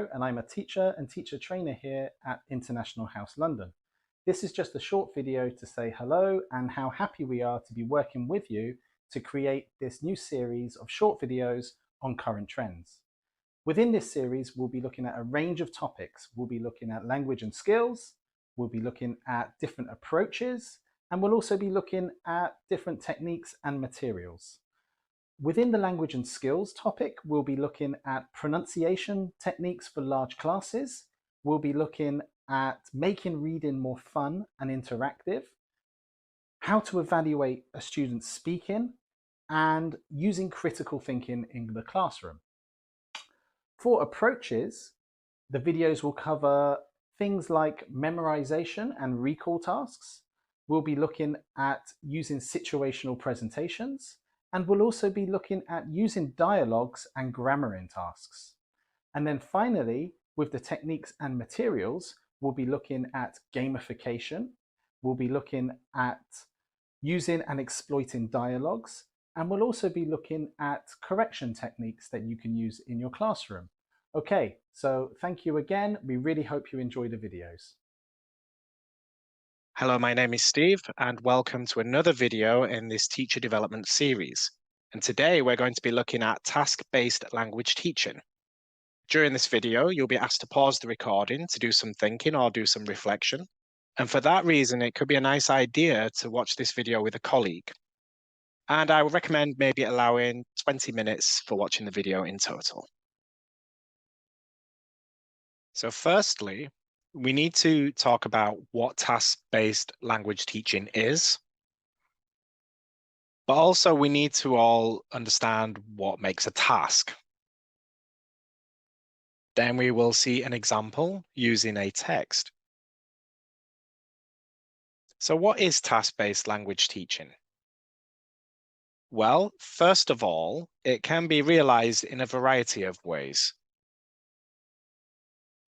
Zainetto, and I'm a teacher and teacher trainer here at International House London. This is just a short video to say hello and how happy we are to be working with you to create this new series of short videos on current trends. Within this series, we'll be looking at a range of topics. We'll be looking at language and skills, we'll be looking at different approaches, and we'll also be looking at different techniques and materials. Within the language and skills topic, we'll be looking at pronunciation techniques for large classes. We'll be looking at making reading more fun and interactive, how to evaluate a student's speaking, and using critical thinking in the classroom. For approaches, the videos will cover things like memorization and recall tasks. We'll be looking at using situational presentations, and we'll also be looking at using dialogues and grammar in tasks. And then finally, with the techniques and materials, we'll be looking at gamification, we'll be looking at using and exploiting dialogues, and we'll also be looking at correction techniques that you can use in your classroom. Okay, so thank you again. We really hope you enjoy the videos. Hello, my name is Steve, and welcome to another video in this teacher development series. And today we're going to be looking at task-based language teaching. During this video, you'll be asked to pause the recording to do some thinking or do some reflection. And for that reason, it could be a nice idea to watch this video with a colleague. And I would recommend maybe allowing 20 minutes for watching the video in total. So firstly, we need to talk about what task-based language teaching is, but also we need to all understand what makes a task. Then we will see an example using a text. So what is task-based language teaching? Well, first of all, it can be realized in a variety of ways.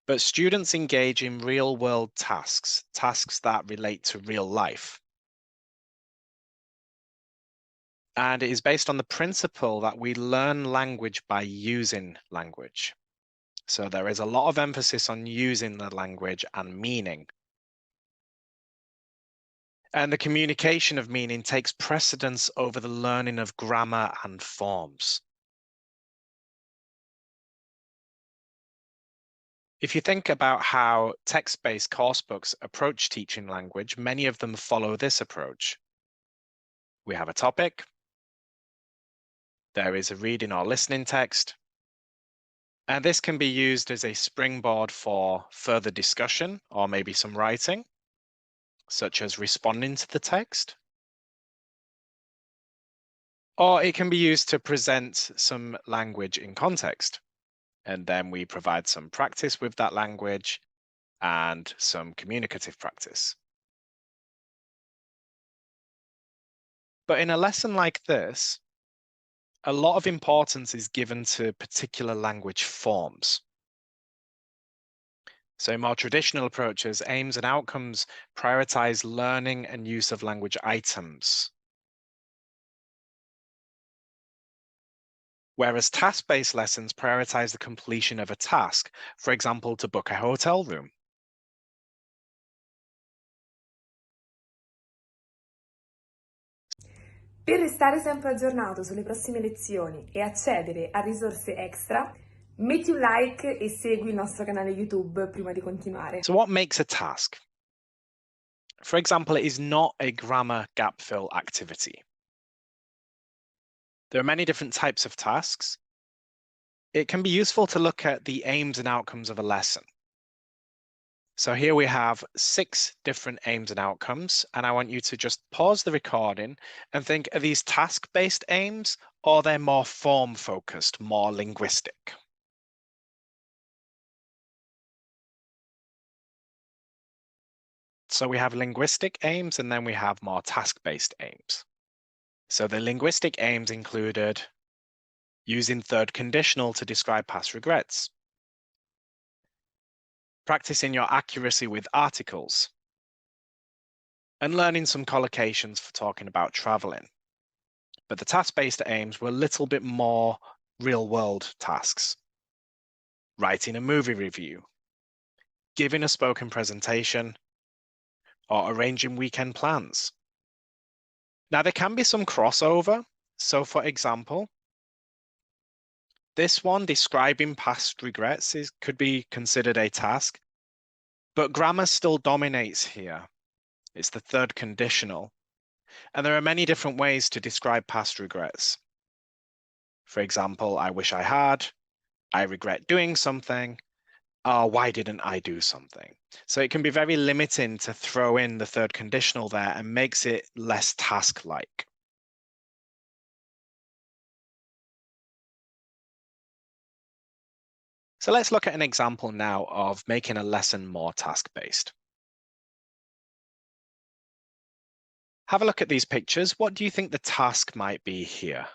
But students engage in real-world tasks, tasks that relate to real life. And it is based on the principle that we learn language by using language. So there is a lot of emphasis on using the language and meaning. And the communication of meaning takes precedence over the learning of grammar and forms. If you think about how text-based course books approach teaching language, many of them follow this approach. We have a topic. There is a reading or listening text. And this can be used as a springboard for further discussion or maybe some writing, such as responding to the text. Or it can be used to present some language in context. And then we provide some practice with that language and some communicative practice. But in a lesson like this, a lot of importance is given to particular language forms. So more traditional approaches, aims and outcomes prioritize learning and use of language items. Whereas task-based lessons prioritize the completion of a task, for example, to book a hotel room. Per restare sempre aggiornato sulle prossime lezioni e accedere a risorse extra, metti un like e segui il nostro canale YouTube prima di continuare. So what makes a task? For example, it is not a grammar gap fill activity. There are many different types of tasks. It can be useful to look at the aims and outcomes of a lesson. So here we have 6 different aims and outcomes, and I want you to just pause the recording and think, are these task-based aims or they're more form-focused, more linguistic? So we have linguistic aims and then we have more task-based aims. So the linguistic aims included using third conditional to describe past regrets, practicing your accuracy with articles, and learning some collocations for talking about traveling. But the task-based aims were a little bit more real-world tasks. writing a movie review, giving a spoken presentation, or arranging weekend plans. Now, there can be some crossover. So, for example, this one, describing past regrets, could be considered a task, but grammar still dominates here. It's the third conditional. And there are many different ways to describe past regrets. For example, I wish I had, I regret doing something, why didn't I do something? So it can be very limiting to throw in the third conditional there and makes it less task-like. So let's look at an example now of making a lesson more task-based. Have a look at these pictures. What do you think the task might be here?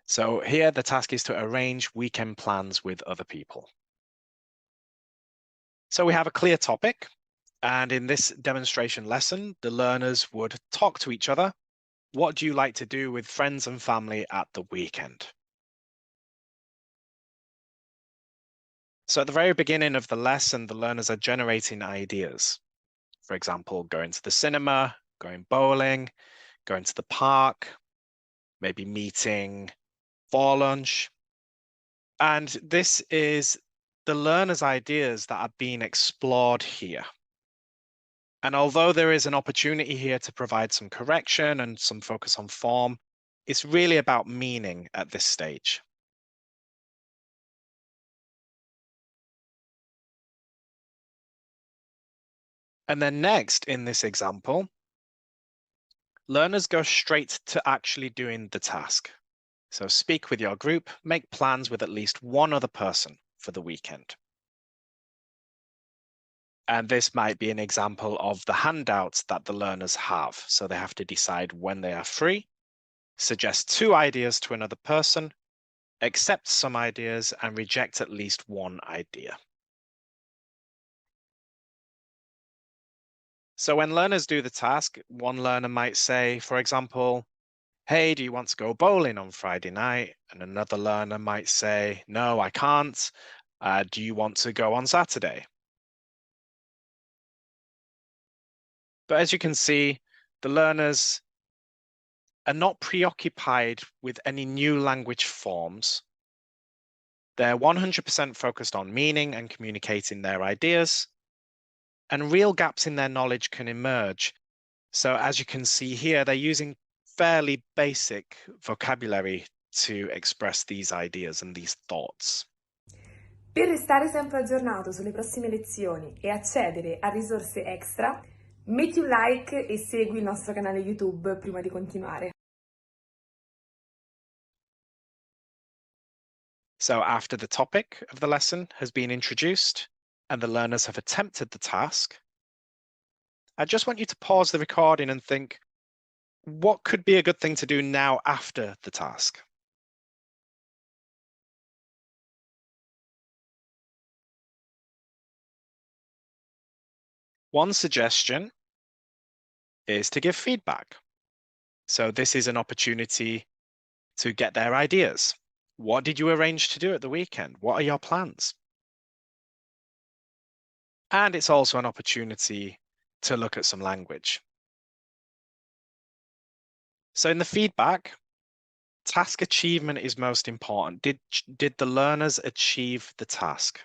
So here the task is to arrange weekend plans with other people. So we have a clear topic, and in this demonstration lesson, the learners would talk to each other. What do you like to do with friends and family at the weekend? So at the very beginning of the lesson, the learners are generating ideas. For example, going to the cinema, going bowling, going to the park, maybe meeting for lunch. And this is the learners' ideas that are being explored here. And although there is an opportunity here to provide some correction and some focus on form, it's really about meaning at this stage. And then next in this example, learners go straight to actually doing the task. So speak with your group, make plans with at least one other person for the weekend. And this might be an example of the handouts that the learners have. So they have to decide when they are free, suggest 2 ideas to another person, accept some ideas, and reject at least one idea. So when learners do the task, one learner might say, for example, hey, do you want to go bowling on Friday night? And another learner might say, no, I can't. Do you want to go on Saturday? But as you can see, the learners are not preoccupied with any new language forms. They're 100% focused on meaning and communicating their ideas, and real gaps in their knowledge can emerge. So as you can see here, they're using fairly basic vocabulary to express these ideas and these thoughts. Per restare sempre aggiornato sulle prossime lezioni e accedere a risorse extra, metti un like e segui il nostro canale YouTube prima di continuare. So after the topic of the lesson has been introduced and the learners have attempted the task, I just want you to pause the recording and think, what could be a good thing to do now after the task? One suggestion is to give feedback. So this is an opportunity to get their ideas. What did you arrange to do at the weekend? What are your plans? And it's also an opportunity to look at some language. So in the feedback, task achievement is most important. Did the learners achieve the task?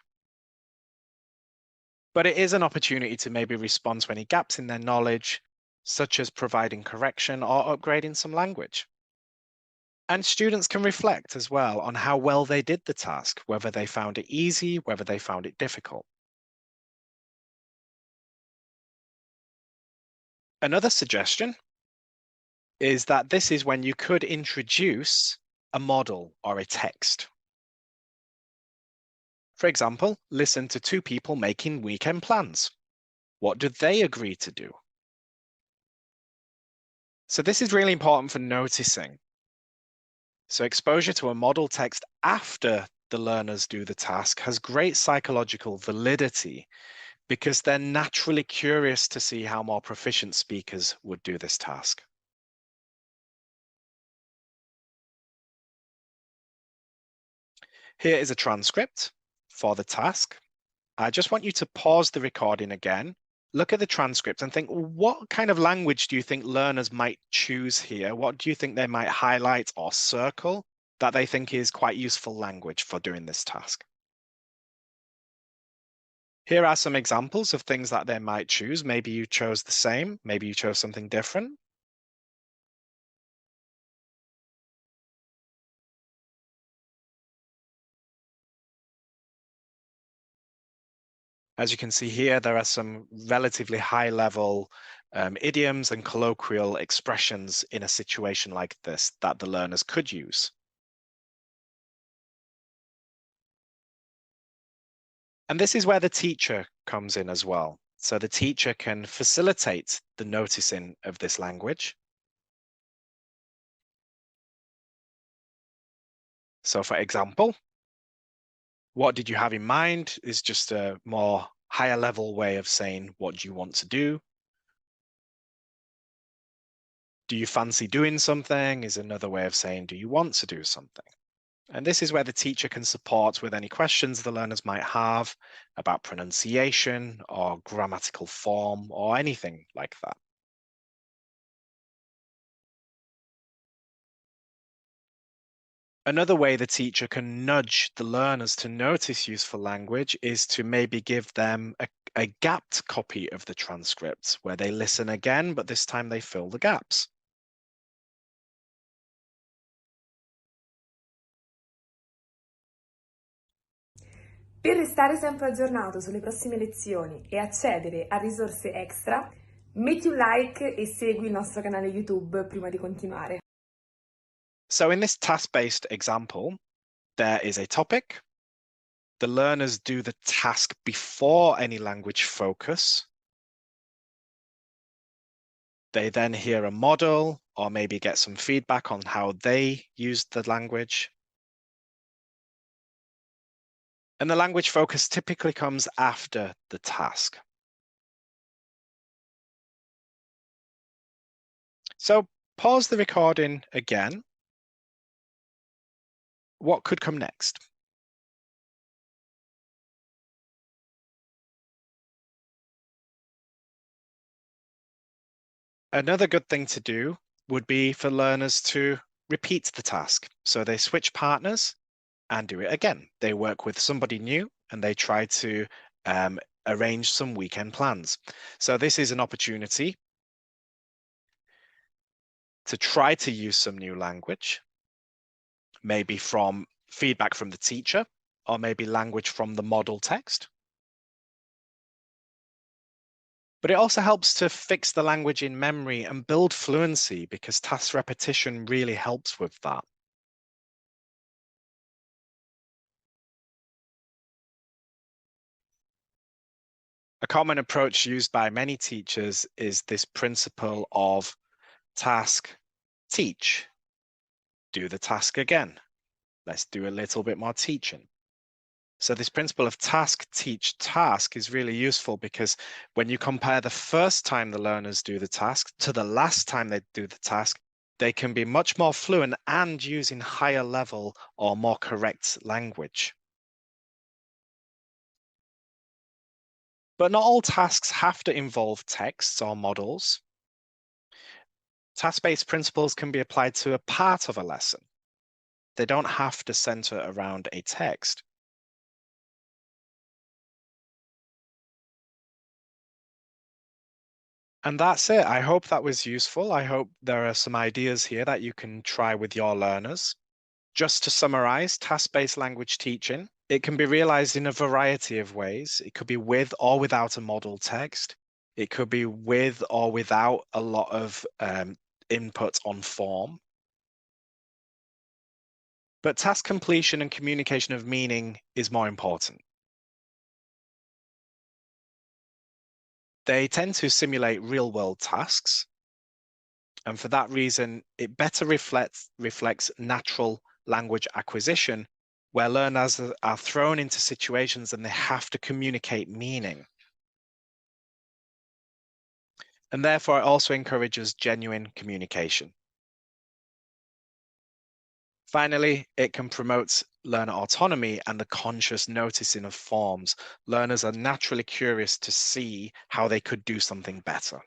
But it is an opportunity to maybe respond to any gaps in their knowledge, such as providing correction or upgrading some language. And students can reflect as well on how well they did the task, whether they found it easy, whether they found it difficult. Another suggestion is that this is when you could introduce a model or a text. For example, listen to 2 people making weekend plans. What did they agree to do? So this is really important for noticing. So exposure to a model text after the learners do the task has great psychological validity because they're naturally curious to see how more proficient speakers would do this task. Here is a transcript for the task. I just want you to pause the recording again, look at the transcript and think, what kind of language do you think learners might choose here? What do you think they might highlight or circle that they think is quite useful language for doing this task? Here are some examples of things that they might choose. Maybe you chose the same, maybe you chose something different. As you can see here, there are some relatively high-level idioms and colloquial expressions in a situation like this that the learners could use. And this is where the teacher comes in as well. So the teacher can facilitate the noticing of this language. So for example, what did you have in mind is just a more higher level way of saying, what do you want to do? Do you fancy doing something is another way of saying, do you want to do something? And this is where the teacher can support with any questions the learners might have about pronunciation or grammatical form or anything like that. Another way the teacher can nudge the learners to notice useful language is to maybe give them a gapped copy of the transcript where they listen again, but this time they fill the gaps. Per restare sempre aggiornato sulle prossime lezioni e accedere a risorse extra, metti un like e segui il nostro canale YouTube prima di continuare. So in this task-based example, there is a topic. The learners do the task before any language focus. They then hear a model or maybe get some feedback on how they used the language. And the language focus typically comes after the task. So pause the recording again. What could come next? Another good thing to do would be for learners to repeat the task. So they switch partners and do it again. They work with somebody new and they try to arrange some weekend plans. So this is an opportunity to try to use some new language, maybe from feedback from the teacher, or maybe language from the model text. But it also helps to fix the language in memory and build fluency because task repetition really helps with that. A common approach used by many teachers is this principle of task, teach, do the task again. Let's do a little bit more teaching. So this principle of task, teach, task is really useful because when you compare the first time the learners do the task to the last time they do the task, they can be much more fluent and using higher level or more correct language. But not all tasks have to involve texts or models. Task-based principles can be applied to a part of a lesson. They don't have to center around a text. And that's it. I hope that was useful. I hope there are some ideas here that you can try with your learners. Just to summarize, task-based language teaching, it can be realized in a variety of ways. It could be with or without a model text. It could be with or without a lot of input on form. But task completion and communication of meaning is more important. They tend to simulate real-world tasks. And for that reason, it better reflects natural language acquisition, where learners are thrown into situations and they have to communicate meaning. And therefore, it also encourages genuine communication. Finally, it can promote learner autonomy and the conscious noticing of forms, learners are naturally curious to see how they could do something better.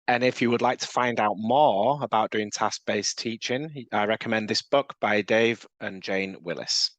And if you would like to find out more about doing task-based teaching, I recommend this book by Dave and Jane Willis.